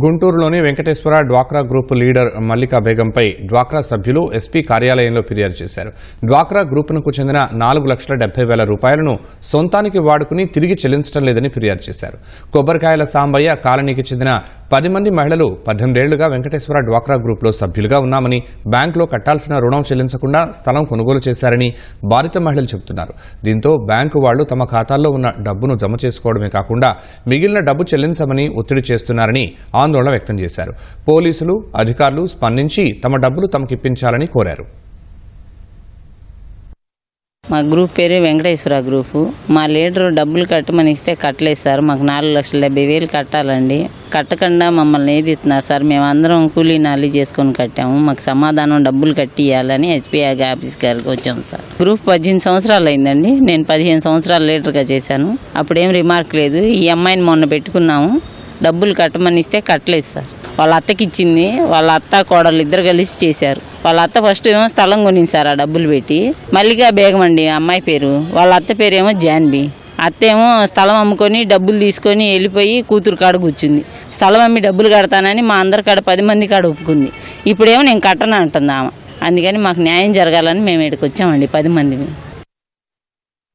గుంటూరులోని వెంకటేశ్వర డ్వాక్రా group leader Mallika బేగంపై డ్వాక్రా సభ్యులు ఎస్పీ కార్యాలయంలో ఫిర్యాదు చేశారు. డ్వాక్రా గ్రూపునకు చెందిన 4,70,000 రూపాయలను సొంతానికి వాడుకుని తిరిగి చెల్లించడం లేదని ఫిర్యాదు చేశారు. కొబ్బరికాయల సాంబయ్య కాలనీకి చెందిన 10 మంది మహిళలు 18 ఏళ్లుగా వెంకటేశ్వర డ్వాక్రా గ్రూప్లో సభ్యులుగా ఉన్నామని, బ్యాంకులో కట్టాల్సిన రుణం చెల్లించకుండా స్థలం కొనుగోలు చేశారని బాధిత మహిళలు చెబుతున్నారు. దీంతో బ్యాంకు వాళ్లు తమ ఖాతాల్లో ఉన్న డబ్బును జమ చేసుకోవడమే కాకుండా మిగిలిన డబ్బు చెల్లించమని ఒత్తిడి చేస్తున్నారని ఆందోళన వ్యక్తం చేశారు. పోలీసులు, అధికారులు స్పందించి తమ డబ్బులు తమకిప్పించాలని కోరారు. మా గ్రూప్ పేరు వెంకటేశ్వర గ్రూపు. మా లీడరు డబ్బులు కట్టమని ఇస్తే కట్టలేదు సార్. మాకు 4,70,000 కట్టాలండి. కట్టకుండా మమ్మల్ని ఏదిస్తున్నారు సార్. మేమందరం కూలీ నాలి చేసుకొని కట్టాము. మాకు సమాధానం డబ్బులు కట్టియాలని ఎస్బీఐ ఆఫీస్ గారికి వచ్చాము సార్. గ్రూప్ 18 సంవత్సరాలు అయిందండి. నేను 15 సంవత్సరాలు లీడర్గా చేశాను. అప్పుడేం రిమార్క్ లేదు. ఈ అమ్మాయిని మొన్న పెట్టుకున్నాము. డబ్బులు కట్టమని ఇస్తే కట్టలేదు సార్. వాళ్ళ అత్తకి ఇచ్చింది. వాళ్ళ అత్త కోడలు ఇద్దరు కలిసి చేశారు. వాళ్ళ అత్త ఫస్ట్ ఏమో స్థలం కొనింది సార్. ఆ డబ్బులు పెట్టి మల్లికా బేగం అండి అమ్మాయి పేరు. వాళ్ళ అత్త పేరు ఏమో జాన్బీ. అత్త ఏమో స్థలం అమ్ముకొని డబ్బులు తీసుకొని వెళ్ళిపోయి కూతురు కాడ కూర్చుంది. స్థలం అమ్మి డబ్బులు కడతానని మా అందరి కాడ 10 మంది కాడ ఒప్పుకుంది. ఇప్పుడేమో నేను కట్టను అంటుంది ఆమె. అందుకని మాకు న్యాయం జరగాలని మేము ఇక్కడికి వచ్చామండి 10 మంది.